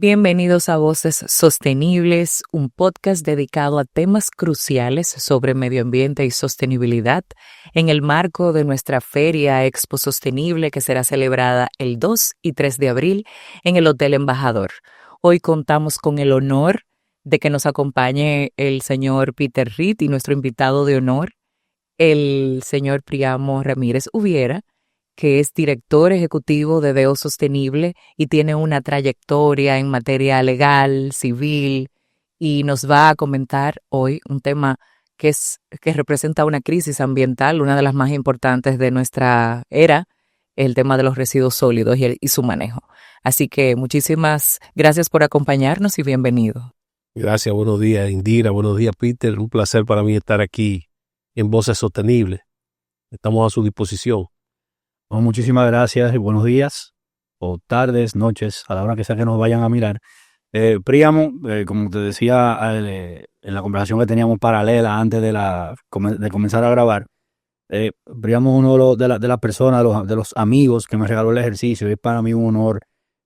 Bienvenidos a Voces Sostenibles, un podcast dedicado a temas cruciales sobre medio ambiente y sostenibilidad en el marco de nuestra Feria Expo Sostenible que será celebrada el 2 y 3 de abril en el Hotel Embajador. Hoy contamos con el honor de que nos acompañe el señor Peter Reed y nuestro invitado de honor, el señor Príamo Ramírez Ubiera, que es director ejecutivo de Deo Sostenible y tiene una trayectoria en materia legal, civil, y nos va a comentar hoy un tema que representa una crisis ambiental, una de las más importantes de nuestra era, el tema de los residuos sólidos y su manejo. Así que muchísimas gracias por acompañarnos y bienvenido. Gracias, buenos días Indira, buenos días Peter, un placer para mí estar aquí en Voces Sostenibles. Estamos a su disposición. Bueno, muchísimas gracias y buenos días, o tardes, noches, a la hora que sea que nos vayan a mirar. Príamo, como te decía en la conversación que teníamos paralela antes de comenzar a grabar, Príamo es uno de las personas, de los amigos que me regaló el ejercicio. Es para mí un honor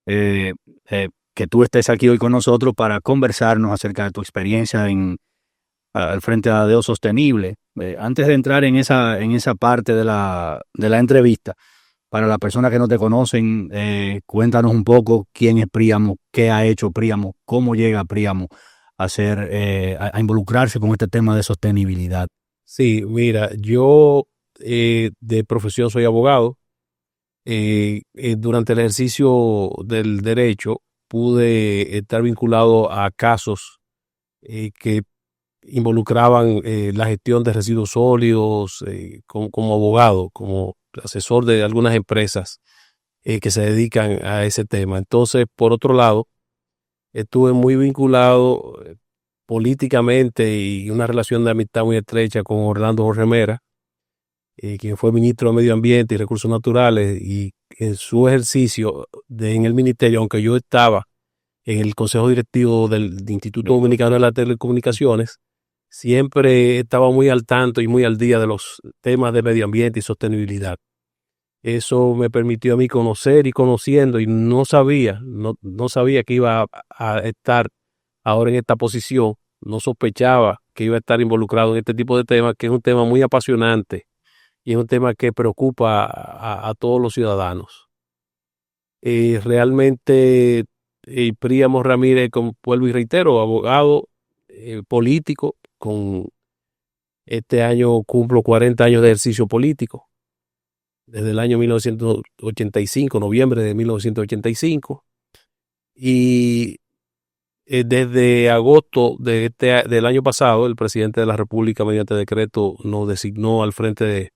que tú estés aquí hoy con nosotros para conversarnos acerca de tu experiencia al frente a Deo Sostenible. Antes de entrar en esa parte de la entrevista, para las personas que no te conocen, cuéntanos un poco quién es Príamo, qué ha hecho Príamo, cómo llega Príamo a involucrarse con este tema de sostenibilidad. Sí, mira, yo de profesión soy abogado. Durante el ejercicio del derecho pude estar vinculado a casos que involucraban la gestión de residuos sólidos como abogado, como asesor de algunas empresas que se dedican a ese tema. Entonces, por otro lado, estuve muy vinculado políticamente y una relación de amistad muy estrecha con Orlando Jorge Mera, quien fue ministro de Medio Ambiente y Recursos Naturales, y en su ejercicio en el ministerio, aunque yo estaba en el consejo directivo del Instituto Dominicano de las Telecomunicaciones, siempre estaba muy al tanto y muy al día de los temas de medio ambiente y sostenibilidad. Eso me permitió a mí conocer y conociendo, y no sabía que iba a estar ahora en esta posición, no sospechaba que iba a estar involucrado en este tipo de temas, que es un tema muy apasionante y es un tema que preocupa a todos los ciudadanos. Realmente, Príamo Ramírez, vuelvo y reitero, abogado, político, este año cumplo 40 años de ejercicio político. Desde el año 1985, noviembre de 1985, y desde agosto del año pasado, el presidente de la República, mediante decreto, nos designó al frente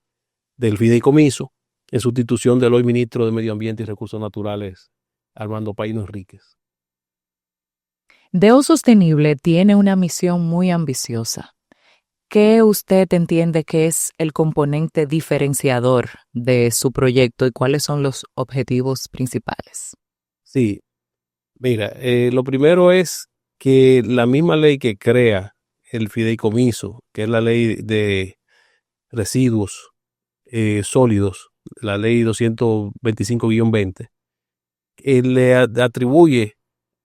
del fideicomiso en sustitución del hoy ministro de Medio Ambiente y Recursos Naturales, Armando Paino Enríquez. Deo Sostenible tiene una misión muy ambiciosa. ¿Qué usted entiende que es el componente diferenciador de su proyecto y cuáles son los objetivos principales? Sí, mira, lo primero es que la misma ley que crea el fideicomiso, que es la ley de residuos sólidos, la ley 225-20, le atribuye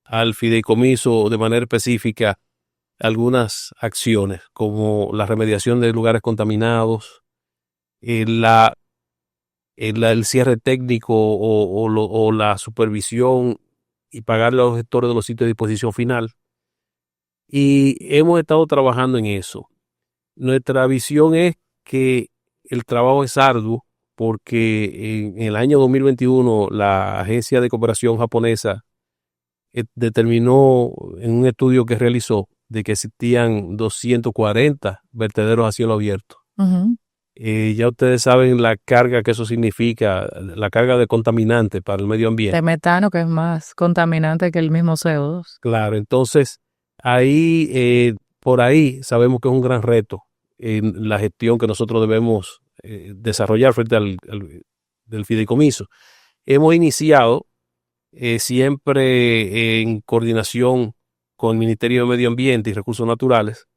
al fideicomiso de manera específica algunas acciones, como la remediación de lugares contaminados, el cierre técnico o la supervisión y pagarle a los gestores de los sitios de disposición final. Y hemos estado trabajando en eso. Nuestra visión es que el trabajo es arduo porque en el año 2021 la Agencia de Cooperación Japonesa determinó en un estudio que realizó de que existían 240 vertederos a cielo abierto. Uh-huh. Ya ustedes saben la carga que eso significa, la carga de contaminante para el medio ambiente. De metano, que es más contaminante que el mismo CO2. Claro, entonces por ahí sabemos que es un gran reto en la gestión que nosotros debemos desarrollar frente del fideicomiso. Hemos iniciado siempre en coordinación con el Ministerio de Medio Ambiente y Recursos Naturales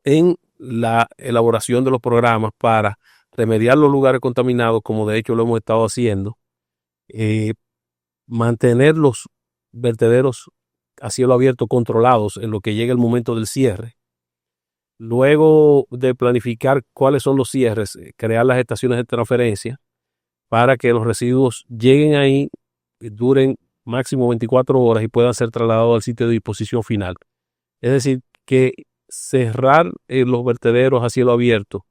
en la elaboración de los programas para remediar los lugares contaminados, como de hecho lo hemos estado haciendo, mantener los vertederos a cielo abierto controlados en lo que llegue el momento del cierre. Luego de planificar cuáles son los cierres, crear las estaciones de transferencia para que los residuos lleguen ahí, duren máximo 24 horas y puedan ser trasladados al sitio de disposición final. Es decir, que cerrar los vertederos a cielo abierto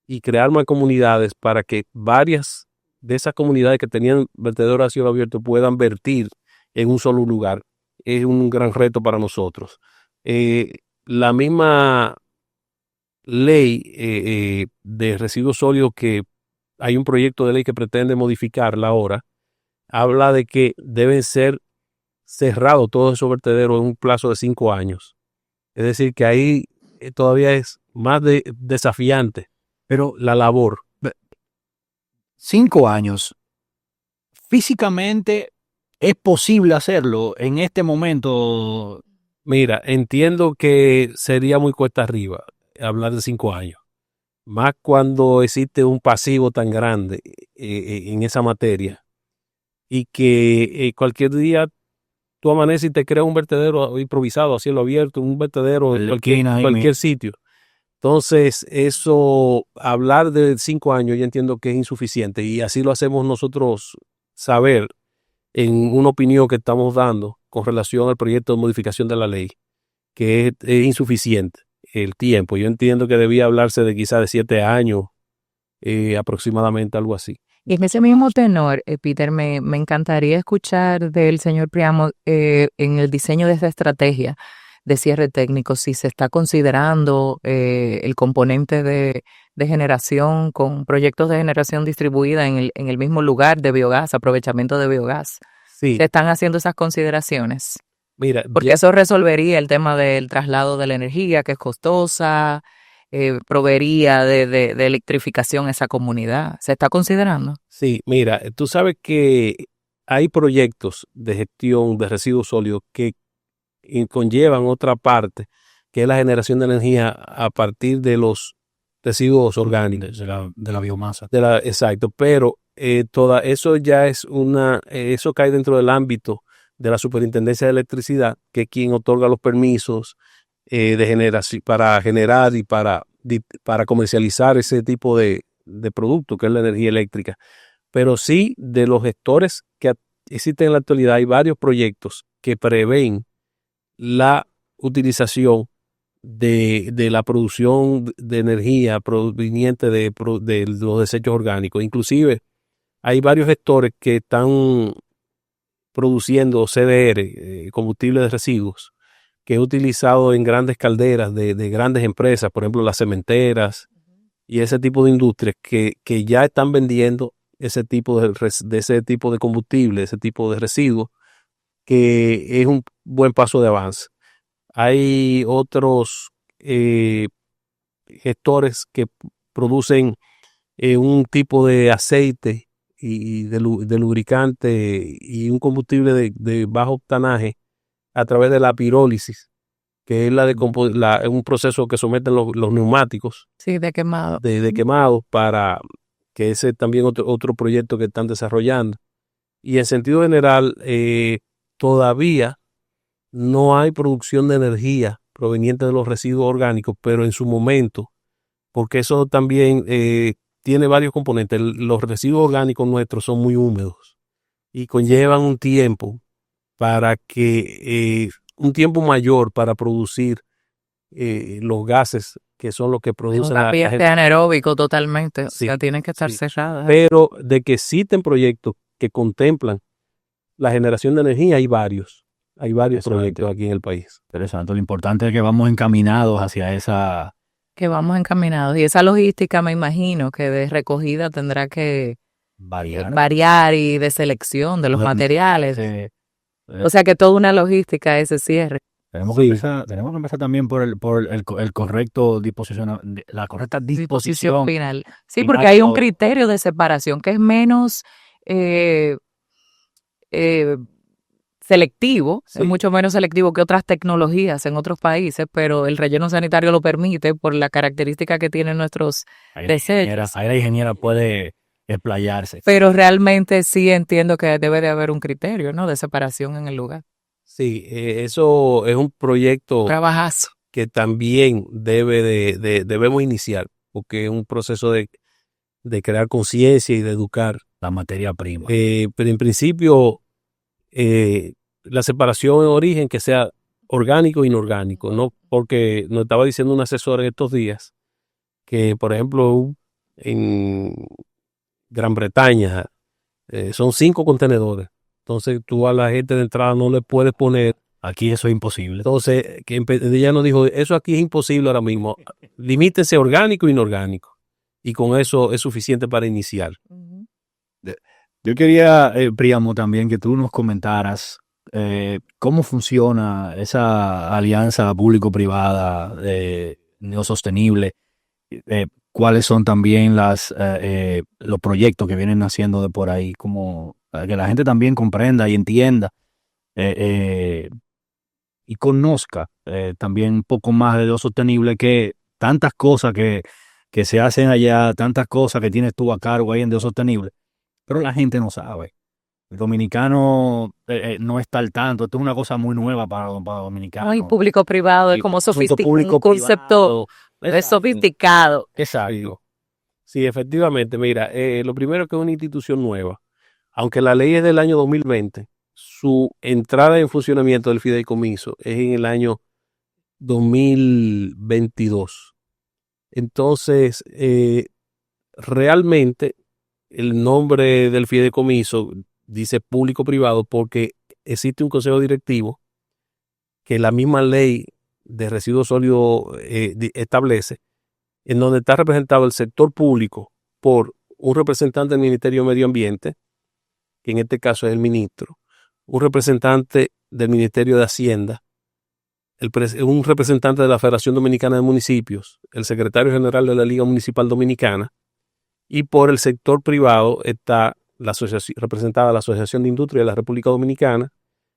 y crear más comunidades para que varias de esas comunidades que tenían vertederos a cielo abierto puedan vertir en un solo lugar es un gran reto para nosotros. La misma ley de residuos sólidos, que hay un proyecto de ley que pretende modificarla ahora, habla de que deben ser cerrados todos esos vertederos en un plazo de 5 años. Es decir, que ahí todavía es más desafiante, Pero la labor. 5 años, físicamente es posible hacerlo en este momento. Mira, entiendo que sería muy cuesta arriba hablar de 5 años, más cuando existe un pasivo tan grande en esa materia y que cualquier día tú amaneces y te creas un vertedero improvisado a cielo abierto, un vertedero en cualquier sitio. Entonces, eso, hablar de 5 años, yo entiendo que es insuficiente, y así lo hacemos nosotros saber en una opinión que estamos dando con relación al proyecto de modificación de la ley, que es insuficiente el tiempo. Yo entiendo que debía hablarse de quizás de 7 años, aproximadamente, algo así. Y en ese mismo tenor, Peter, me encantaría escuchar del señor Priamo en el diseño de esta estrategia de cierre técnico, si se está considerando el componente de generación con proyectos de generación distribuida en el mismo lugar de biogás, aprovechamiento de biogás. Sí. ¿Se están haciendo esas consideraciones? Mira, porque eso resolvería el tema del traslado de la energía, que es costosa, proveería de electrificación a esa comunidad. ¿Se está considerando? Sí, mira, tú sabes que hay proyectos de gestión de residuos sólidos que conllevan otra parte, que es la generación de energía a partir de los residuos orgánicos. De la biomasa. Exacto, pero todo eso ya es eso cae dentro del ámbito de la Superintendencia de Electricidad, que es quien otorga los permisos de generación para generar y para comercializar ese tipo de producto, que es la energía eléctrica. Pero sí, de los gestores que existen en la actualidad, hay varios proyectos que prevén la utilización de la producción de energía proveniente de los desechos orgánicos. Inclusive hay varios gestores que están produciendo CDR, combustible de residuos, que es utilizado en grandes calderas de grandes empresas, por ejemplo las cementeras y ese tipo de industrias que ya están vendiendo ese tipo de combustible, ese tipo de residuos, que es un buen paso de avance. Hay otros gestores que producen un tipo de aceite y de lubricante y un combustible de bajo octanaje a través de la pirólisis, que es un proceso que someten los neumáticos. Sí, de quemado. De quemado, para que ese también otro proyecto que están desarrollando. Y en sentido general, todavía no hay producción de energía proveniente de los residuos orgánicos, pero en su momento, porque eso también tiene varios componentes. Los residuos orgánicos nuestros son muy húmedos y conllevan un tiempo un tiempo mayor para producir los gases que son los que producen un ambiente anaeróbico totalmente. Sí, o sea, tienen que estar cerradas. Pero de que existen proyectos que contemplan la generación de energía, hay varios. Hay varios proyectos aquí en el país. Interesante. Lo importante es que vamos encaminados hacia esa... Que vamos encaminados. Y esa logística, me imagino, que de recogida tendrá que variar y de selección de los materiales. O sea, que toda una logística ese cierre. Tenemos que empezar también por el correcto la correcta disposición final. Sí, porque hay un criterio de separación que es menos selectivo, sí. Es mucho menos selectivo que otras tecnologías en otros países, pero el relleno sanitario lo permite por la característica que tienen nuestros desechos. Ahí la ingeniera puede explayarse. Pero realmente sí entiendo que debe de haber un criterio, ¿no?, de separación en el lugar. Sí, eso es un proyecto Trabajazo. que también debemos iniciar, porque es un proceso de crear conciencia y de educar. La materia prima. Pero en principio, la separación en origen que sea orgánico e inorgánico, ¿no? Porque nos estaba diciendo un asesor en estos días que, por ejemplo, en Gran Bretaña son 5 contenedores. Entonces tú a la gente de entrada no le puedes poner. Aquí eso es imposible. Entonces, ella nos dijo, eso aquí es imposible ahora mismo. Limítese orgánico e inorgánico. Y con eso es suficiente para iniciar. Yo quería, Príamo, también que tú nos comentaras cómo funciona esa alianza público-privada neosostenible, cuáles son también los proyectos que vienen haciendo de por ahí, como para que la gente también comprenda y entienda y conozca también un poco más de lo sostenible, que tantas cosas que se hacen allá, tantas cosas que tienes tú a cargo ahí en lo sostenible, pero la gente no sabe. El dominicano no está al tanto. Esto es una cosa muy nueva para dominicanos. No, y público-privado es como un concepto sofisticado. Exacto. Sí, efectivamente. Mira, lo primero que es una institución nueva, aunque la ley es del año 2020, su entrada en funcionamiento del fideicomiso es en el año 2022. Entonces, realmente el nombre del fideicomiso dice público-privado porque existe un consejo directivo que la misma ley de residuos sólidos establece, en donde está representado el sector público por un representante del Ministerio de Medio Ambiente, que en este caso es el ministro, un representante del Ministerio de Hacienda, un representante de la Federación Dominicana de Municipios, el secretario general de la Liga Municipal Dominicana, y por el sector privado está representada la Asociación de Industria de la República Dominicana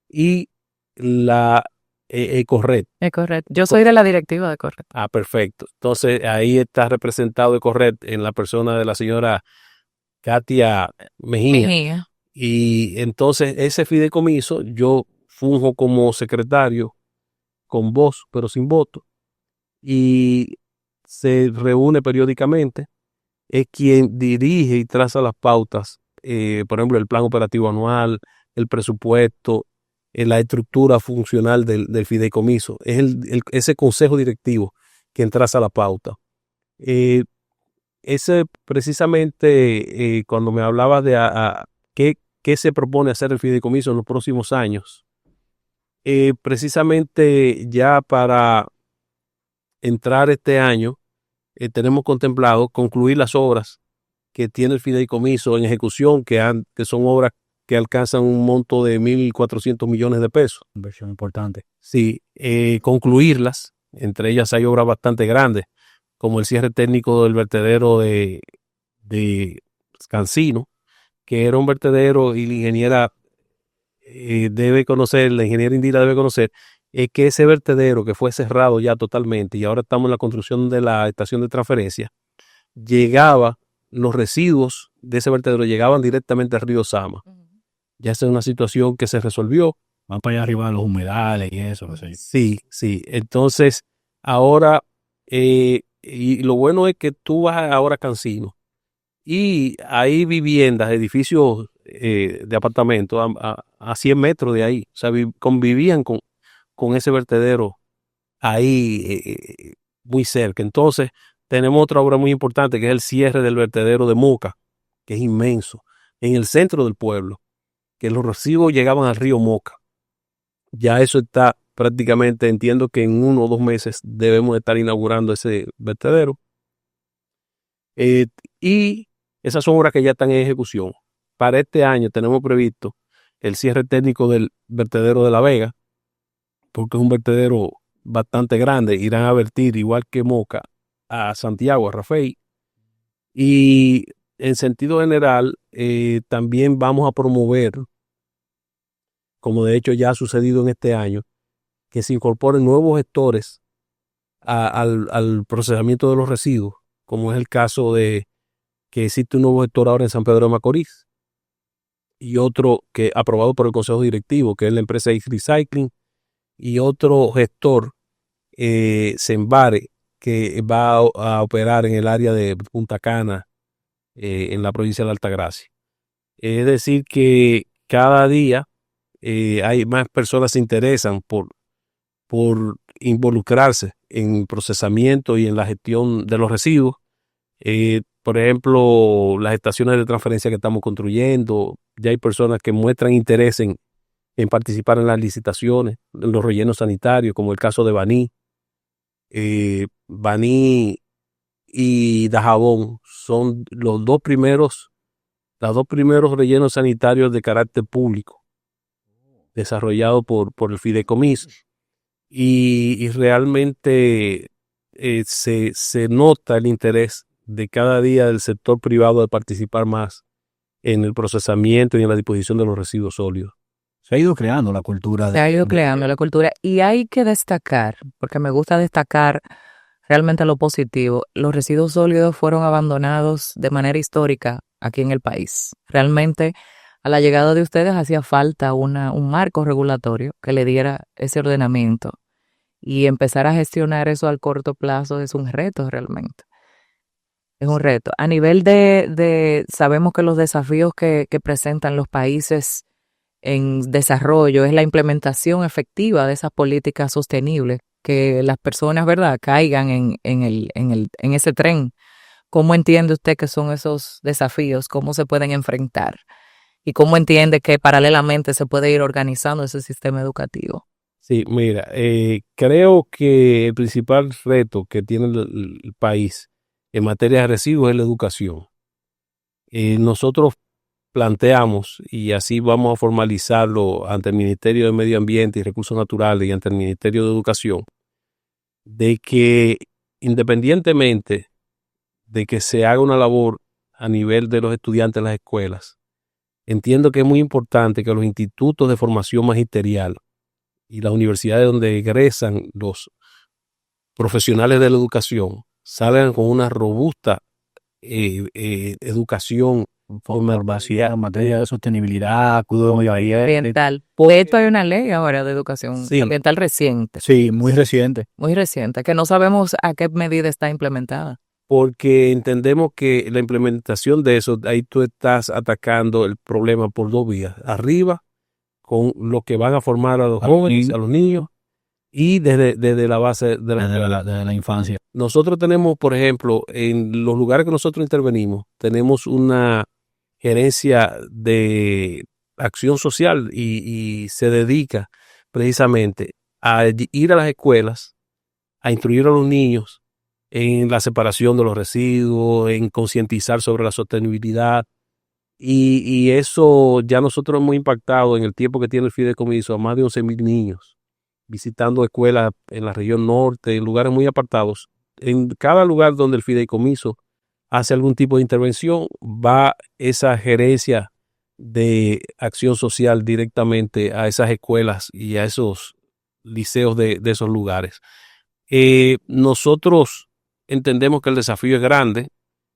y la Ecorred. Ecorred. Yo soy de la directiva de Ecorred. Ah, perfecto. Entonces ahí está representado Ecorred en la persona de la señora Katia Mejía. Y entonces ese fideicomiso yo funjo como secretario con voz pero sin voto y se reúne periódicamente. Es quien dirige y traza las pautas, por ejemplo, el plan operativo anual, el presupuesto, la estructura funcional del fideicomiso. Es ese consejo directivo quien traza la pauta. Ese precisamente, cuando me hablabas de qué se propone hacer el fideicomiso en los próximos años, precisamente ya para entrar este año, tenemos contemplado concluir las obras que tiene el fideicomiso en ejecución, que son obras que alcanzan un monto de 1.400 millones de pesos. Inversión importante. Sí, concluirlas. Entre ellas hay obras bastante grandes, como el cierre técnico del vertedero de Cancino, que era un vertedero y la ingeniera la ingeniera Indira debe conocer, es que ese vertedero que fue cerrado ya totalmente y ahora estamos en la construcción de la estación de transferencia, los residuos de ese vertedero llegaban directamente al río Sama. Ya esa es una situación que se resolvió. Van para allá arriba los humedales y eso. Sí. Entonces, ahora, y lo bueno es que tú vas ahora a Cancino y hay viviendas, edificios de apartamentos a 100 metros de ahí. O sea, convivían con ese vertedero ahí muy cerca. Entonces, tenemos otra obra muy importante que es el cierre del vertedero de Moca, que es inmenso, en el centro del pueblo, que los residuos llegaban al río Moca. Ya eso está prácticamente, entiendo que en 1 o 2 meses debemos estar inaugurando ese vertedero. Y esas son obras que ya están en ejecución. Para este año tenemos previsto el cierre técnico del vertedero de La Vega, porque es un vertedero bastante grande. Irán a vertir, igual que Moca, a Santiago, a Rafey. Y en sentido general, también vamos a promover, como de hecho ya ha sucedido en este año, que se incorporen nuevos gestores al procesamiento de los residuos, como es el caso de que existe un nuevo gestor ahora en San Pedro de Macorís. y otro que aprobado por el Consejo Directivo, que es la empresa Recycling, y otro gestor, Sembare, que va a operar en el área de Punta Cana, en la provincia de Altagracia. Es decir, que cada día hay más personas que se interesan por involucrarse en procesamiento y en la gestión de los residuos. Por ejemplo, las estaciones de transferencia que estamos construyendo, ya hay personas que muestran interés en participar en las licitaciones, en los rellenos sanitarios, como el caso de Baní. Baní y Dajabón son las dos primeros rellenos sanitarios de carácter público desarrollados por el fideicomiso. Y realmente se nota el interés de cada día del sector privado de participar más en el procesamiento y en la disposición de los residuos sólidos. Se ha ido creando la cultura. Se ha ido creando la cultura y hay que destacar, porque me gusta destacar realmente lo positivo, los residuos sólidos fueron abandonados de manera histórica aquí en el país. Realmente a la llegada de ustedes hacía falta un marco regulatorio que le diera ese ordenamiento y empezar a gestionar eso al corto plazo es un reto realmente. Es un reto. A nivel sabemos que los desafíos que presentan los países en desarrollo es la implementación efectiva de esas políticas sostenibles, que las personas, ¿verdad?, caigan en ese tren. ¿Cómo entiende usted que son esos desafíos? ¿Cómo se pueden enfrentar? ¿Y cómo entiende que paralelamente se puede ir organizando ese sistema educativo? Sí, mira, creo que el principal reto que tiene el país en materia de residuos es la educación. Nosotros planteamos, y así vamos a formalizarlo ante el Ministerio de Medio Ambiente y Recursos Naturales y ante el Ministerio de Educación, de que independientemente de que se haga una labor a nivel de los estudiantes en las escuelas, entiendo que es muy importante que los institutos de formación magisterial y las universidades donde egresan los profesionales de la educación salgan con una robusta educación Formación en materia de sostenibilidad, cuidado ambiental. De hecho, hay una ley ahora de educación ambiental reciente. Sí, muy reciente. Muy reciente, que no sabemos a qué medida está implementada. Porque entendemos que la implementación de eso, ahí tú estás atacando el problema por dos vías. Arriba, con lo que van a formar a los jóvenes, a los niños, y desde la base de la infancia. Nosotros tenemos, por ejemplo, en los lugares que nosotros intervenimos, tenemos una gerencia de acción social y se dedica precisamente a ir a las escuelas, a instruir a los niños en la separación de los residuos, en concientizar sobre la sostenibilidad. Y eso ya nosotros hemos impactado en el tiempo que tiene el fideicomiso a más de 11,000 niños, visitando escuelas en la región norte, en lugares muy apartados. En cada lugar donde el fideicomiso hace algún tipo de intervención, va esa gerencia de acción social directamente a esas escuelas y a esos liceos de esos lugares. Nosotros entendemos que el desafío es grande.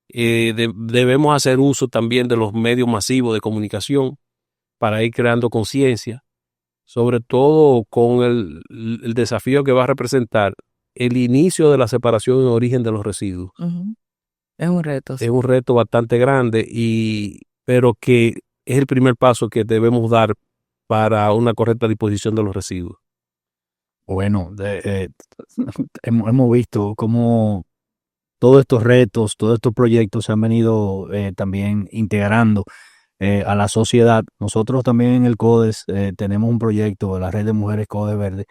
Debemos hacer uso también de los medios masivos de comunicación para ir creando conciencia, sobre todo con el desafío que va a representar el inicio de la separación en origen de los residuos. Uh-huh. Es un reto. Sí. Es un reto bastante grande, pero que es el primer paso que debemos dar para una correcta disposición de los residuos. Bueno, hemos visto cómo todos estos retos, todos estos proyectos se han venido también integrando a la sociedad. Nosotros también en el CODES tenemos un proyecto, la Red de Mujeres CODES Verde,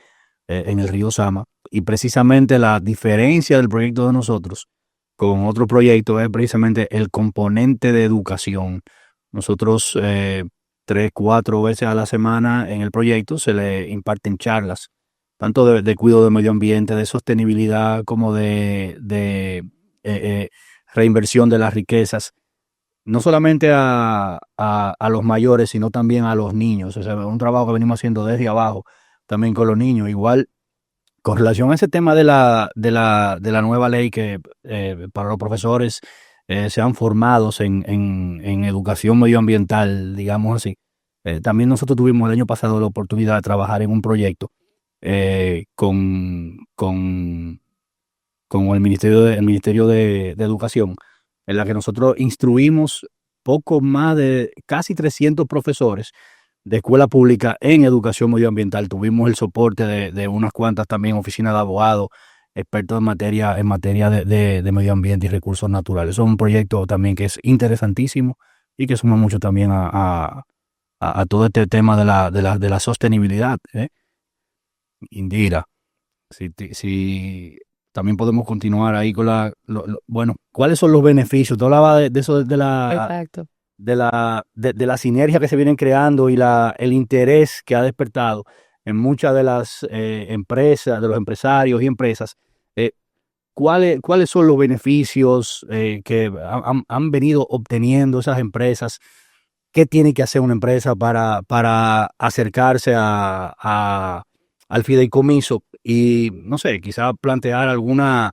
en el río Sama, y precisamente la diferencia del proyecto de nosotros con otro proyecto es precisamente el componente de educación. Nosotros 3-4 veces a la semana en el proyecto se le imparten charlas, tanto de cuidado del medio ambiente, de sostenibilidad, como de reinversión de las riquezas, no solamente a los mayores, sino también a los niños. O sea, un trabajo que venimos haciendo desde abajo, también con los niños. Igual, con relación a ese tema de la nueva ley que para los profesores sean formados en educación medioambiental, digamos así. También nosotros tuvimos el año pasado la oportunidad de trabajar en un proyecto con el Ministerio de Educación, en la que nosotros instruimos poco más de casi 300 profesores de escuela pública en educación medioambiental. Tuvimos el soporte de unas cuantas también oficinas de abogados, expertos en materia de medio ambiente y recursos naturales. Es un proyecto también que es interesantísimo y que suma mucho también a todo este tema de la sostenibilidad. Indira, si también podemos continuar ahí con bueno, ¿cuáles son los beneficios? Tú hablabas de eso, Exacto. de la sinergia que se vienen creando y el interés que ha despertado en muchas de las empresas, de los empresarios y empresas. ¿Cuáles son los beneficios que han venido obteniendo esas empresas? ¿Qué tiene que hacer una empresa para acercarse al fideicomiso y, no sé, quizá plantear alguna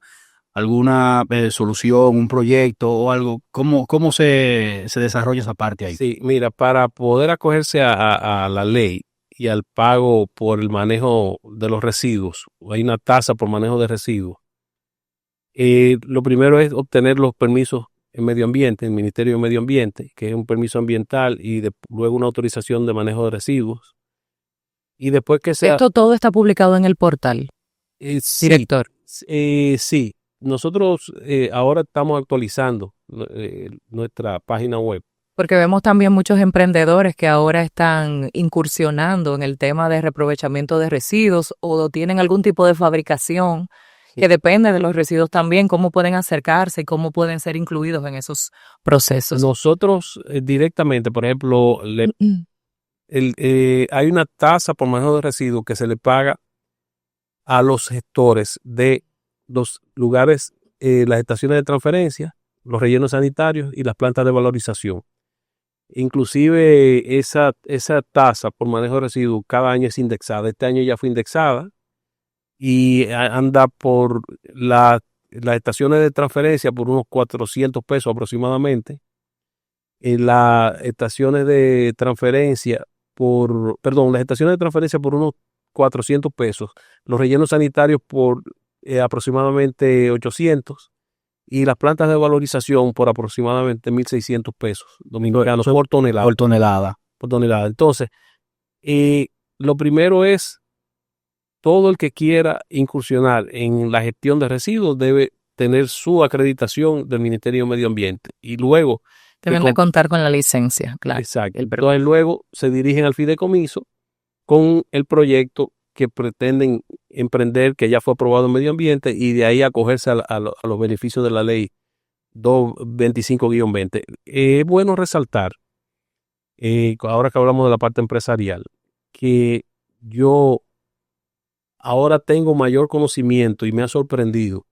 solución, un proyecto o algo? ¿Cómo se desarrolla esa parte ahí? Sí, mira, para poder acogerse a la ley y al pago por el manejo de los residuos, hay una tasa por manejo de residuos. Lo primero es obtener los permisos en medio ambiente, el Ministerio de Medio Ambiente, que es un permiso ambiental, y luego una autorización de manejo de residuos. Y después que sea... Esto todo está publicado en el portal, sí, director. Sí, nosotros ahora estamos actualizando nuestra página web. Porque vemos también muchos emprendedores que ahora están incursionando en el tema de reaprovechamiento de residuos o tienen algún tipo de fabricación que depende de los residuos también, cómo pueden acercarse y cómo pueden ser incluidos en esos procesos. Nosotros directamente, por ejemplo, hay una tasa por manejo de residuos que se le paga a los gestores de los lugares, las estaciones de transferencia, los rellenos sanitarios y las plantas de valorización. Inclusive esa tasa por manejo de residuos cada año es indexada. Este año ya fue indexada y anda por las estaciones de transferencia por unos 400 pesos aproximadamente. En las estaciones de transferencia las estaciones de transferencia por unos 400 pesos, los rellenos sanitarios por aproximadamente 800 y las plantas de valorización por aproximadamente 1.600 pesos dominicanos por tonelada. Por tonelada. Entonces, lo primero es, todo el que quiera incursionar en la gestión de residuos debe tener su acreditación del Ministerio de Medio Ambiente y luego deben de contar con la licencia, claro. Exacto. Entonces luego se dirigen al fideicomiso con el proyecto que pretenden emprender, que ya fue aprobado en medio ambiente, y de ahí acogerse a los beneficios de la ley 225-20. Es bueno resaltar, ahora que hablamos de la parte empresarial, que yo ahora tengo mayor conocimiento y me ha sorprendido.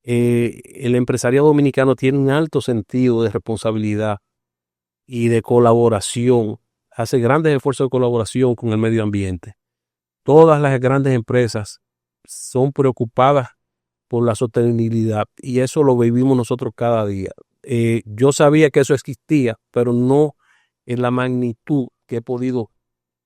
El empresariado dominicano tiene un alto sentido de responsabilidad y de colaboración, hace grandes esfuerzos de colaboración con el medio ambiente. Todas las grandes empresas son preocupadas por la sostenibilidad y eso lo vivimos nosotros cada día. Yo sabía que eso existía, pero no en la magnitud que he podido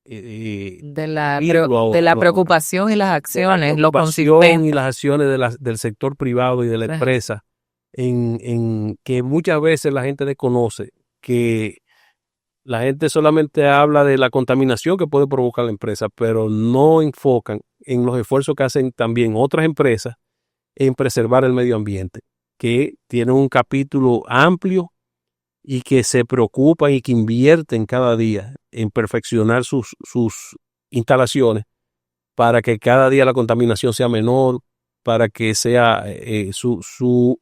de la preocupación y las acciones, lo consistente. Y las acciones del sector privado y de la empresa, en que muchas veces la gente desconoce, que la gente solamente habla de la contaminación que puede provocar la empresa, pero no enfocan en los esfuerzos que hacen también otras empresas en preservar el medio ambiente, que tienen un capítulo amplio y que se preocupan y que invierten cada día en perfeccionar sus instalaciones para que cada día la contaminación sea menor, para que sea su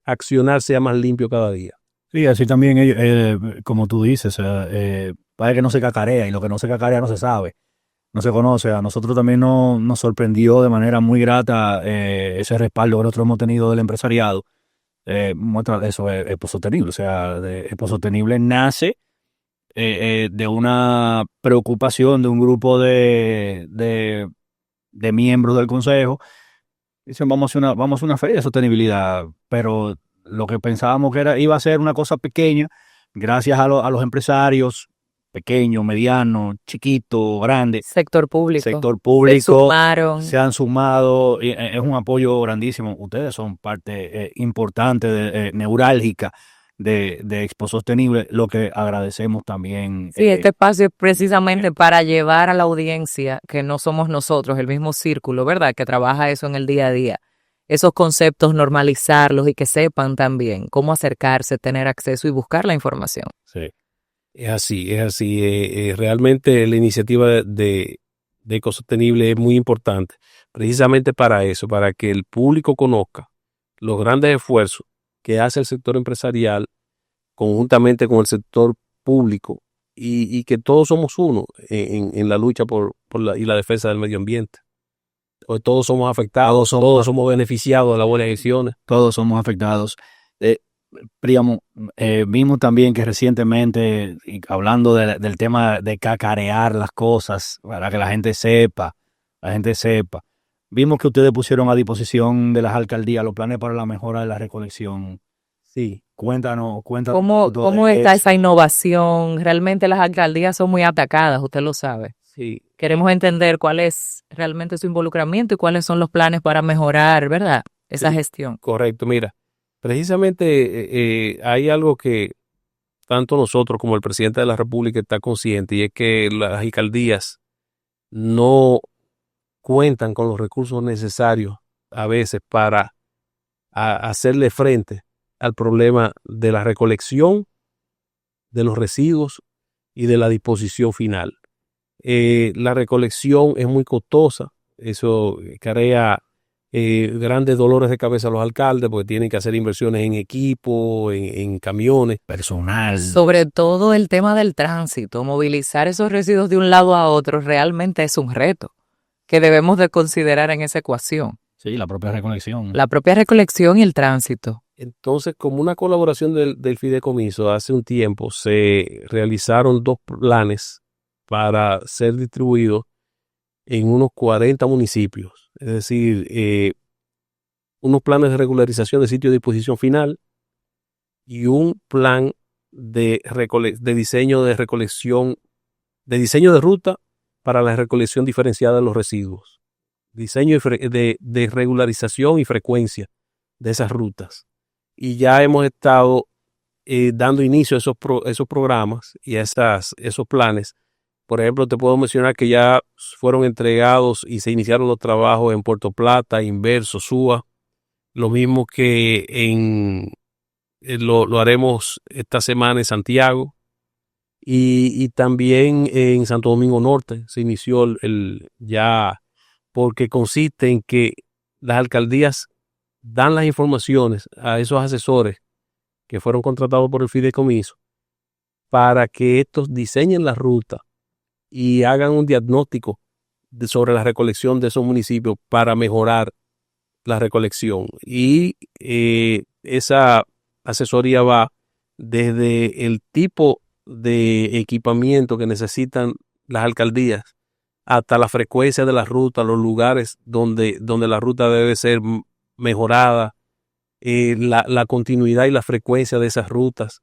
accionar sea más limpio cada día. Sí, así también ellos, como tú dices, para que no se cacarea, y lo que no se cacarea no se sabe, no se conoce. A nosotros también nos sorprendió de manera muy grata ese respaldo que nosotros hemos tenido del empresariado. Muestra eso, Ecosostenible. O sea, Ecosostenible nace de una preocupación de un grupo de miembros del consejo. Dicen, vamos a una feria de sostenibilidad, pero lo que pensábamos que iba a ser una cosa pequeña, gracias a los empresarios, pequeños, medianos, chiquitos, grandes, Sector público. Se han sumado, y es un apoyo grandísimo. Ustedes son parte importante, neurálgica de Expo Sostenible, lo que agradecemos también. Sí, este espacio es precisamente para llevar a la audiencia, que no somos nosotros, el mismo círculo, ¿verdad? Que trabaja eso en el día a día. Esos conceptos, normalizarlos y que sepan también cómo acercarse, tener acceso y buscar la información. Sí. Es así. Realmente la iniciativa de Ecosostenible es muy importante, precisamente para eso, para que el público conozca los grandes esfuerzos que hace el sector empresarial conjuntamente con el sector público y que todos somos uno en la lucha por la defensa del medio ambiente. Todos somos afectados, todos somos beneficiados de las buenas decisiones. Todos somos afectados. Príamo, vimos también que recientemente, hablando del tema de cacarear las cosas para que la gente sepa, vimos que ustedes pusieron a disposición de las alcaldías los planes para la mejora de la recolección. Sí. Cuéntanos. ¿Cómo está esa innovación? Realmente las alcaldías son muy atacadas, usted lo sabe. Sí. Queremos entender cuál es realmente su involucramiento y cuáles son los planes para mejorar, ¿verdad? Esa gestión. Correcto, mira. Precisamente hay algo que tanto nosotros como el presidente de la República está consciente, y es que las alcaldías no cuentan con los recursos necesarios a veces para hacerle frente al problema de la recolección de los residuos y de la disposición final. La recolección es muy costosa, eso crea grandes dolores de cabeza a los alcaldes porque tienen que hacer inversiones en equipo, en camiones. Personal. Sobre todo el tema del tránsito, movilizar esos residuos de un lado a otro realmente es un reto que debemos de considerar en esa ecuación. Sí, la propia recolección. La propia recolección y el tránsito. Entonces, como una colaboración del fideicomiso, hace un tiempo se realizaron 2 planes para ser distribuidos en unos 40 municipios. Es decir, unos planes de regularización de sitio de disposición final y un plan de diseño de recolección, de diseño de ruta para la recolección diferenciada de los residuos. Diseño de regularización y frecuencia de esas rutas. Y ya hemos estado dando inicio a esos programas y a esos planes. Por ejemplo, te puedo mencionar que ya fueron entregados y se iniciaron los trabajos en Puerto Plata, Inverso, Sua. Lo mismo que lo haremos esta semana en Santiago y también en Santo Domingo Norte. Se inició ya, porque consiste en que las alcaldías dan las informaciones a esos asesores que fueron contratados por el fideicomiso para que estos diseñen la ruta y hagan un diagnóstico sobre la recolección de esos municipios para mejorar la recolección. Y esa asesoría va desde el tipo de equipamiento que necesitan las alcaldías hasta la frecuencia de la ruta, los lugares donde la ruta debe ser mejorada, la continuidad y la frecuencia de esas rutas,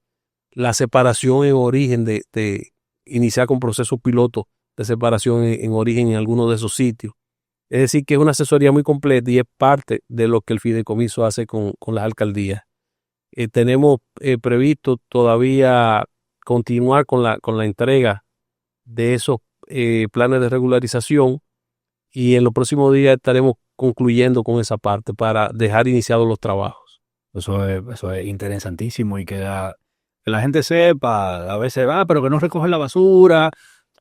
la separación en origen de iniciar con procesos pilotos de separación en origen en algunos de esos sitios. Es decir, que es una asesoría muy completa y es parte de lo que el fideicomiso hace con las alcaldías. Tenemos previsto todavía continuar con la entrega de esos planes de regularización y en los próximos días estaremos concluyendo con esa parte para dejar iniciados los trabajos. Eso es interesantísimo y que la gente sepa, a veces pero que no recoge la basura.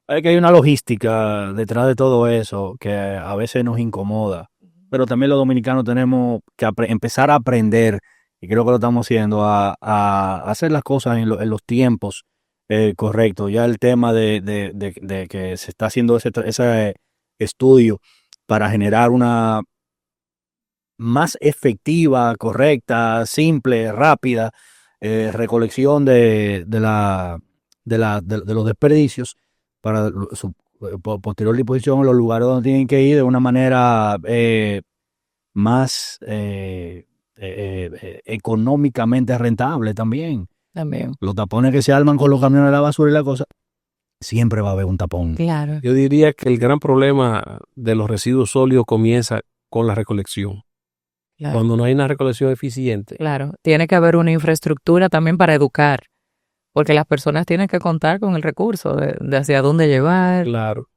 Hay que hay una logística detrás de todo eso que a veces nos incomoda, pero también los dominicanos tenemos que empezar a aprender, y creo que lo estamos haciendo, a hacer las cosas en los tiempos correctos. Ya el tema de que se está haciendo ese estudio para generar una más efectiva, correcta, simple, rápida recolección de los desperdicios para su posterior disposición en los lugares donde tienen que ir de una manera más económicamente rentable también. También. Los tapones que se arman con los camiones de la basura y la cosa, siempre va a haber un tapón. Claro. Yo diría que el gran problema de los residuos sólidos comienza con la recolección. Claro. Cuando no hay una recolección eficiente. Claro, tiene que haber una infraestructura también para educar, porque las personas tienen que contar con el recurso de hacia dónde llevar. Claro,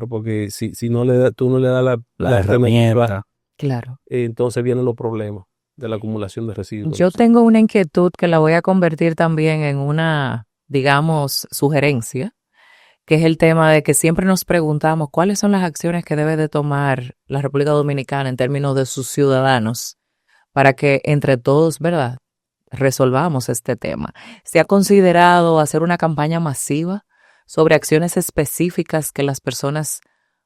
porque si no tú no le das La herramienta. Claro. Entonces vienen los problemas de la acumulación de residuos. Yo tengo una inquietud que la voy a convertir también en una, digamos, sugerencia, que es el tema de que siempre nos preguntamos cuáles son las acciones que debe de tomar la República Dominicana en términos de sus ciudadanos para que entre todos, ¿verdad?, resolvamos este tema. ¿Se ha considerado hacer una campaña masiva sobre acciones específicas que las personas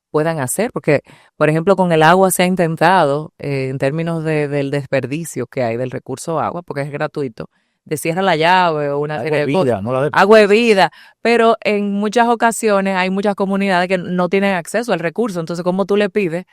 puedan hacer? Porque, por ejemplo, con el agua se ha intentado, en términos del desperdicio que hay del recurso agua, porque es gratuito, de cierra la llave o una Agua es vida, no la de... agua es vida, pero en muchas ocasiones hay muchas comunidades que no tienen acceso al recurso. Entonces, ¿cómo tú le pides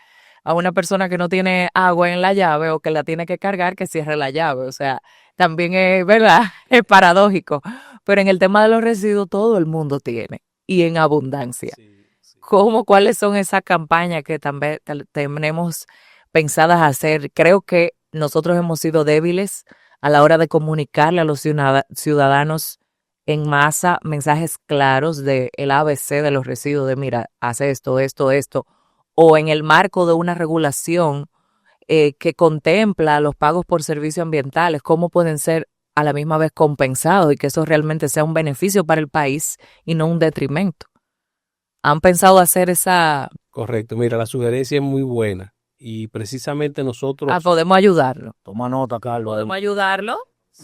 a una persona que no tiene agua en la llave o que la tiene que cargar que cierre la llave? O sea, también es, ¿verdad?, es paradójico. Pero en el tema de los residuos todo el mundo tiene y en abundancia. Sí, sí. ¿Cuáles son esas campañas que también tenemos pensadas hacer? Creo que nosotros hemos sido débiles a la hora de comunicarle a los ciudadanos en masa mensajes claros de el ABC de los residuos, de mira, hace esto, o en el marco de una regulación que contempla los pagos por servicios ambientales, cómo pueden ser a la misma vez compensados y que eso realmente sea un beneficio para el país y no un detrimento. ¿Han pensado hacer esa...? Correcto, mira, la sugerencia es muy buena y precisamente nosotros... podemos ayudarlo. Toma nota, Carlos. ¿Podemos ayudarlo?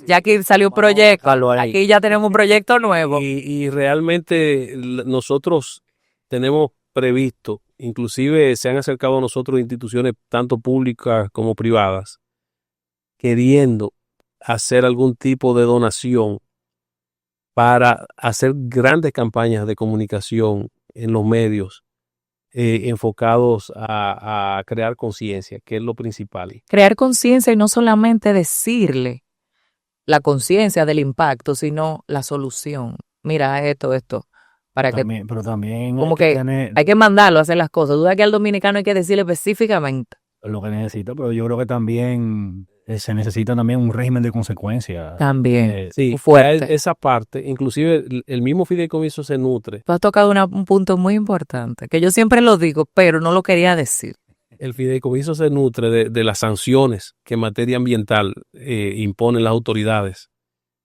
Ya aquí salió un proyecto, aquí ya tenemos un proyecto nuevo. Y realmente nosotros tenemos previsto, inclusive se han acercado a nosotros instituciones tanto públicas como privadas, queriendo hacer algún tipo de donación para hacer grandes campañas de comunicación en los medios enfocados a crear conciencia, que es lo principal. Crear conciencia y no solamente decirle la conciencia del impacto, sino la solución. Mira esto, para también, pero también como que hay que mandarlo a hacer las cosas. Duda que al dominicano hay que decirle específicamente lo que necesita, pero yo creo que también se necesita también un régimen de consecuencias. También. Sí, fuerte. Esa parte, inclusive el mismo fideicomiso se nutre. Tú has tocado un punto muy importante, que yo siempre lo digo, pero no lo quería decir. El fideicomiso se nutre de las sanciones que en materia ambiental imponen las autoridades.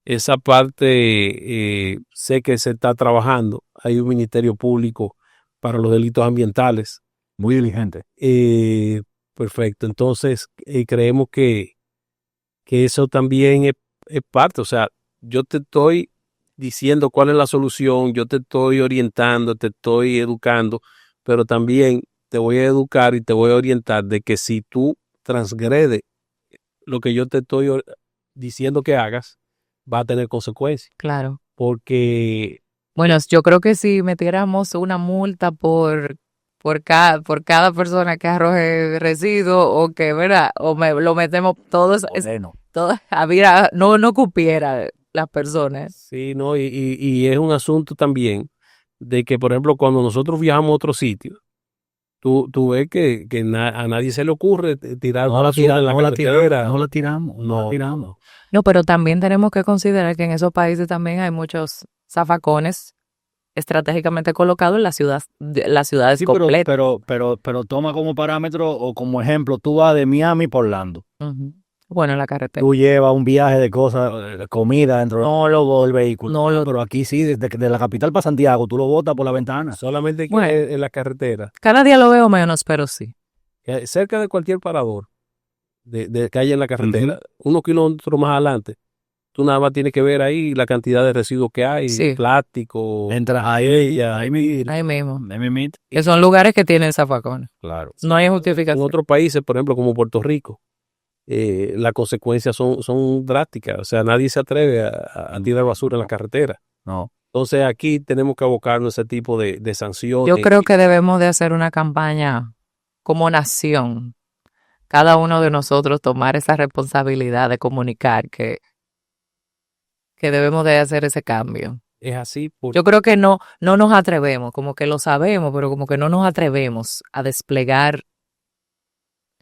Esa parte sé que se está trabajando. Hay un ministerio público para los delitos ambientales. Muy diligente. Perfecto. Entonces, creemos que eso también es parte. O sea, yo te estoy diciendo cuál es la solución, yo te estoy orientando, te estoy educando, pero también te voy a educar y te voy a orientar de que si tú transgredes lo que yo te estoy diciendo que hagas, va a tener consecuencias. Claro. Porque... Bueno, yo creo que si metiéramos una multa por cada persona que arroje residuos o que, ¿verdad? Lo metemos todos, no cupiera las personas. Sí, no, y es un asunto también de que, por ejemplo, cuando nosotros viajamos a otro sitio, tú ves que a nadie se le ocurre tirar basura en la carretera. No la tiramos. No, pero también tenemos que considerar que en esos países también hay muchos zafacones estratégicamente colocados en las ciudades sí, completas. Pero toma como parámetro o como ejemplo, tú vas de Miami por Orlando. Uh-huh. Bueno, en la carretera. Tú llevas un viaje de cosas, de comida dentro del vehículo. Pero aquí sí, desde la capital para Santiago, tú lo botas por la ventana. Solamente en la carretera. Cada día lo veo menos, pero sí. Cerca de cualquier parador de calle en la carretera, unos kilómetros más adelante, tú nada más tienes que ver ahí la cantidad de residuos que hay, plástico. Entras ahí mismo. Que son lugares que tienen zafacones. Claro. No hay justificación. En otros países, por ejemplo, como Puerto Rico, las consecuencias son drásticas. O sea, nadie se atreve a tirar basura en la carretera. No. Entonces aquí tenemos que abocarnos a ese tipo de sanciones. Yo creo que debemos de hacer una campaña como nación cada uno de nosotros tomar esa responsabilidad de comunicar que debemos de hacer ese cambio. Es así Yo creo que no nos atrevemos, como que lo sabemos, pero como que no nos atrevemos a desplegar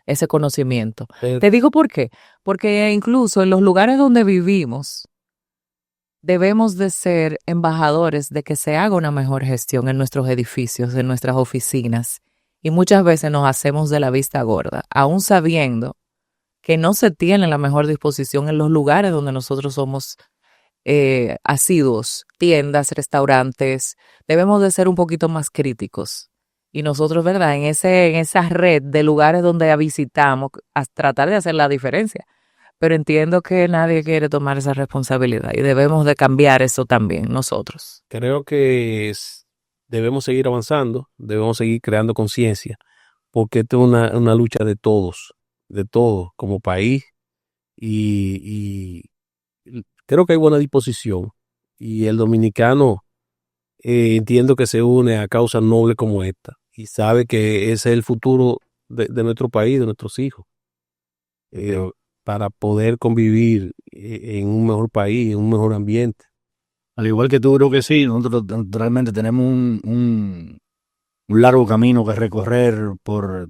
ese conocimiento. Te digo por qué, porque incluso en los lugares donde vivimos debemos de ser embajadores de que se haga una mejor gestión en nuestros edificios, en nuestras oficinas, y muchas veces nos hacemos de la vista gorda, aún sabiendo que no se tiene la mejor disposición en los lugares donde nosotros somos asiduos, tiendas, restaurantes. Debemos de ser un poquito más críticos. Y nosotros, ¿verdad? En esa red de lugares donde visitamos, a tratar de hacer la diferencia. Pero entiendo que nadie quiere tomar esa responsabilidad y debemos de cambiar eso también nosotros. Creo que debemos seguir avanzando, debemos seguir creando conciencia, porque esto es una lucha de todos como país, y creo que hay buena disposición, y el dominicano entiendo que se une a causas nobles como esta y sabe que ese es el futuro de nuestro país, de nuestros hijos, para poder convivir en un mejor país, en un mejor ambiente. Al igual que tú, creo que sí, nosotros realmente tenemos un largo camino que recorrer por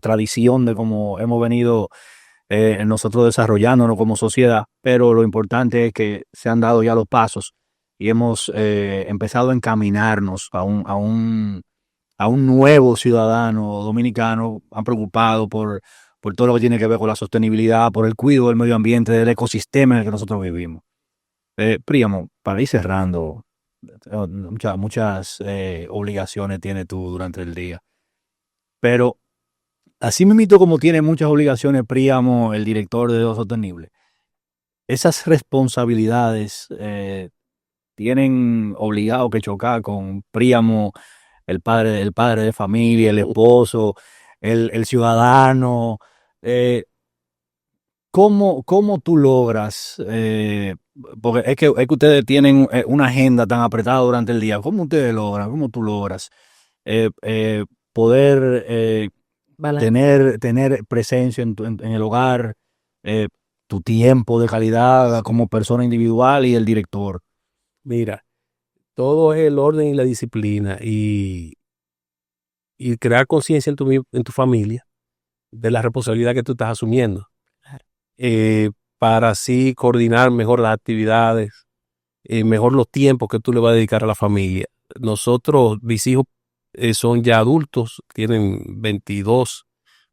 tradición de cómo hemos venido nosotros desarrollándonos como sociedad, pero lo importante es que se han dado ya los pasos y hemos empezado a encaminarnos a un nuevo ciudadano dominicano, han preocupado por todo lo que tiene que ver con la sostenibilidad, por el cuidado del medio ambiente, del ecosistema en el que nosotros vivimos. Príamo, para ir cerrando, muchas obligaciones tienes tú durante el día, pero así mismo como tiene muchas obligaciones Príamo, el director de Desarrollo Sostenible, esas responsabilidades tienen obligado que chocar con Príamo, el padre de familia, el esposo, el ciudadano. ¿Cómo tú logras? Porque es que ustedes tienen una agenda tan apretada durante el día. ¿Cómo ustedes logran? ¿Cómo tú logras poder tener presencia en el hogar, tu tiempo de calidad como persona individual y el director? Mira, todo es el orden y la disciplina, y crear conciencia en tu familia de la responsabilidad que tú estás asumiendo, para así coordinar mejor las actividades, mejor los tiempos que tú le vas a dedicar a la familia. Mis hijos son ya adultos, tienen 22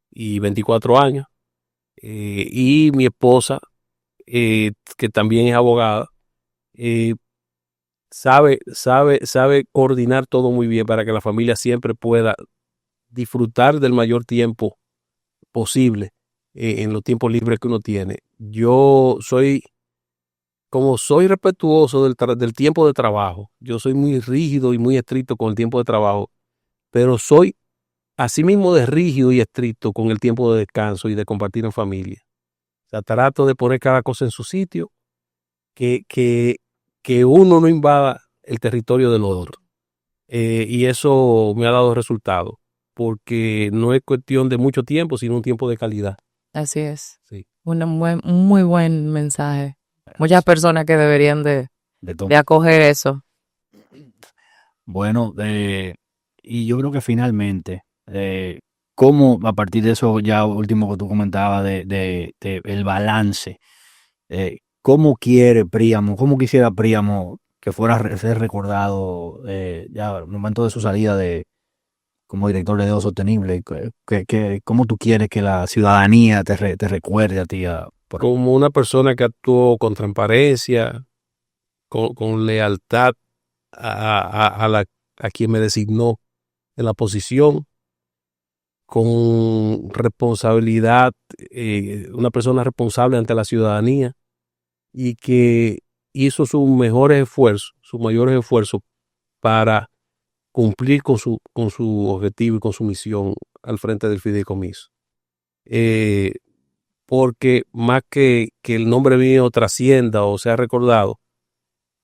y 24 años, y mi esposa, que también es abogada, sabe coordinar todo muy bien para que la familia siempre pueda disfrutar del mayor tiempo posible en los tiempos libres que uno tiene. Como soy respetuoso del tiempo de trabajo, yo soy muy rígido y muy estricto con el tiempo de trabajo, pero soy asimismo de rígido y estricto con el tiempo de descanso y de compartir en familia. O sea, trato de poner cada cosa en su sitio, que uno no invada el territorio del otro. Y eso me ha dado resultados, porque no es cuestión de mucho tiempo, sino un tiempo de calidad. Así es. Sí. Un muy buen mensaje. Muchas personas que deberían de acoger eso. Bueno, y yo creo que finalmente, cómo a partir de eso ya último que tú comentabas de el balance, cómo quisiera Príamo que fuera a ser recordado ya al momento de su salida como director de Desarrollo Sostenible, cómo tú quieres que la ciudadanía te recuerde a ti. Como una persona que actuó con transparencia, con lealtad a quien me designó en la posición, con responsabilidad, una persona responsable ante la ciudadanía, y que hizo sus mayores esfuerzos para cumplir con su objetivo y con su misión al frente del fideicomiso. Porque más que el nombre mío trascienda o sea recordado,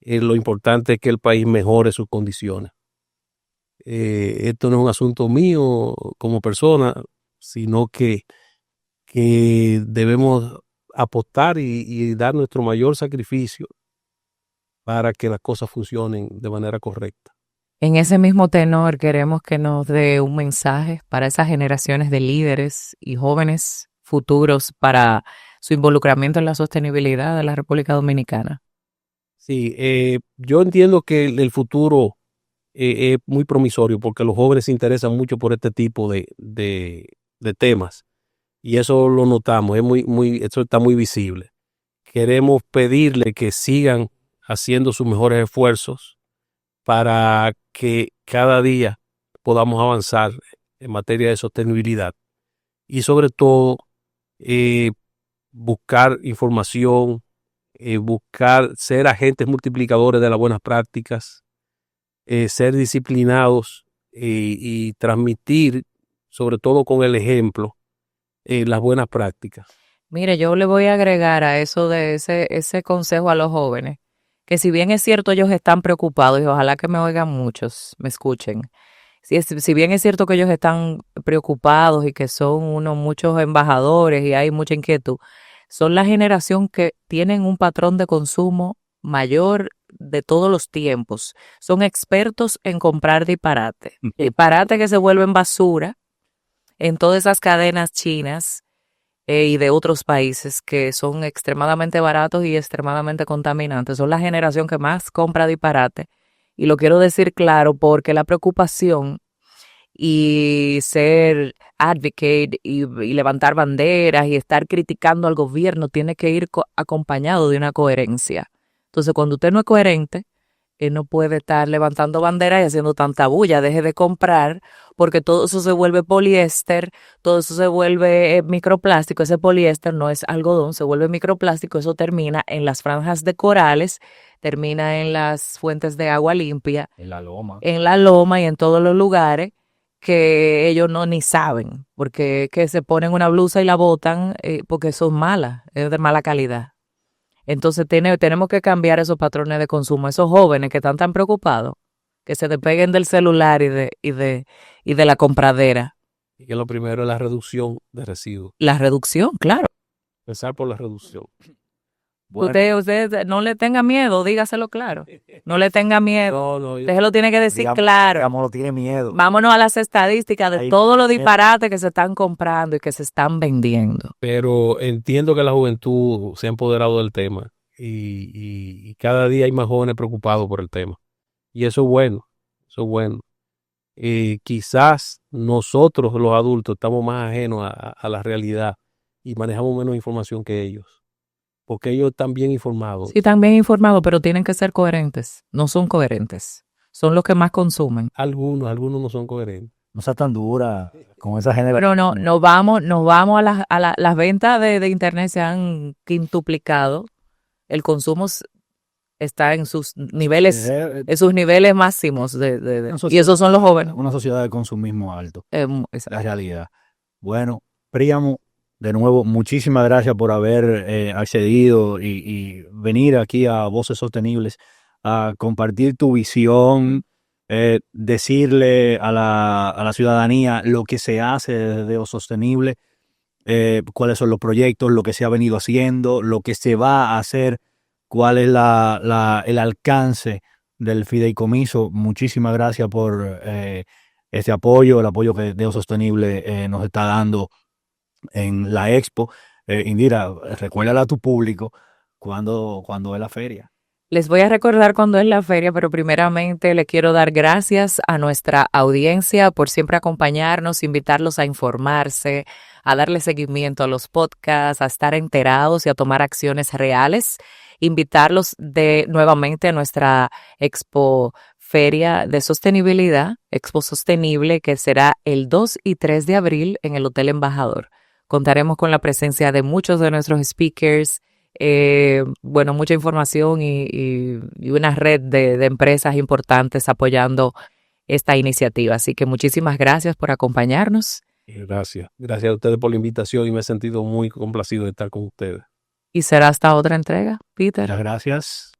lo importante es que el país mejore sus condiciones. Esto no es un asunto mío como persona, sino que debemos apostar y dar nuestro mayor sacrificio para que las cosas funcionen de manera correcta. En ese mismo tenor, queremos que nos dé un mensaje para esas generaciones de líderes y jóvenes futuros para su involucramiento en la sostenibilidad de la República Dominicana. Sí, yo entiendo que el futuro es muy promisorio porque los jóvenes se interesan mucho por este tipo de temas y eso lo notamos, eso está muy visible. Queremos pedirle que sigan haciendo sus mejores esfuerzos para que cada día podamos avanzar en materia de sostenibilidad y sobre todo buscar información, buscar ser agentes multiplicadores de las buenas prácticas, ser disciplinados y transmitir, sobre todo con el ejemplo, las buenas prácticas. Mire, yo le voy a agregar a eso de ese consejo a los jóvenes, que si bien es cierto ellos están preocupados, y ojalá que me oigan muchos, me escuchen, si bien es cierto que ellos están preocupados y que son muchos embajadores y hay mucha inquietud, son la generación que tienen un patrón de consumo mayor de todos los tiempos. Son expertos en comprar disparate. Disparate que se vuelven basura en todas esas cadenas chinas y de otros países que son extremadamente baratos y extremadamente contaminantes. Son la generación que más compra disparate. Y lo quiero decir claro porque la preocupación y ser advocate y levantar banderas y estar criticando al gobierno tiene que ir acompañado de una coherencia. Entonces, cuando usted no es coherente, no puede estar levantando banderas y haciendo tanta bulla. Deje de comprar porque todo eso se vuelve poliéster, todo eso se vuelve microplástico. Ese poliéster no es algodón, se vuelve microplástico. Eso termina en las franjas de corales, termina en las fuentes de agua limpia, En la loma. En la loma y en todos los lugares que ellos ni saben, porque que se ponen una blusa y la botan porque son malas, es de mala calidad. Entonces tenemos que cambiar esos patrones de consumo. Esos jóvenes que están tan preocupados, que se despeguen del celular y de la compradera. Y que lo primero es la reducción de residuos. La reducción, claro. Empezar por la reducción. Bueno. Usted no le tenga miedo, dígaselo claro. No le tenga miedo. Usted se lo tiene que decir claro. Digamos, no tiene miedo. Vámonos a las estadísticas de todos los disparates que se están comprando y que se están vendiendo. Pero entiendo que la juventud se ha empoderado del tema y cada día hay más jóvenes preocupados por el tema. Y eso es bueno, eso es bueno. Quizás nosotros los adultos estamos más ajenos a la realidad y manejamos menos información que ellos. Porque ellos están bien informados. Sí, están bien informados, pero tienen que ser coherentes. No son coherentes. Son los que más consumen. Algunos no son coherentes. No sea tan dura con esa generación. Pero no, nos vamos a las ventas de internet se han quintuplicado. El consumo está en sus niveles máximos y esos son los jóvenes. Una sociedad de consumismo alto. La realidad. Bueno, Príamo, de nuevo, muchísimas gracias por haber accedido y venir aquí a Voces Sostenibles a compartir tu visión, decirle a la ciudadanía lo que se hace desde lo sostenible, cuáles son los proyectos, lo que se ha venido haciendo, lo que se va a hacer, cuál es el alcance del fideicomiso. Muchísimas gracias por este apoyo, el apoyo que Deo Sostenible nos está dando en la expo. Indira, recuérdale a tu público cuando es la feria. Les voy a recordar cuándo es la feria, pero primeramente le quiero dar gracias a nuestra audiencia por siempre acompañarnos, invitarlos a informarse, a darle seguimiento a los podcasts, a estar enterados y a tomar acciones reales. Invitarlos nuevamente a nuestra expo Feria de Sostenibilidad, Expo Sostenible, que será el 2 y 3 de abril en el Hotel Embajador. Contaremos con la presencia de muchos de nuestros speakers, mucha información y una red de empresas importantes apoyando esta iniciativa. Así que muchísimas gracias por acompañarnos. Gracias a ustedes por la invitación y me he sentido muy complacido de estar con ustedes. Y será hasta otra entrega, Peter. Muchas gracias.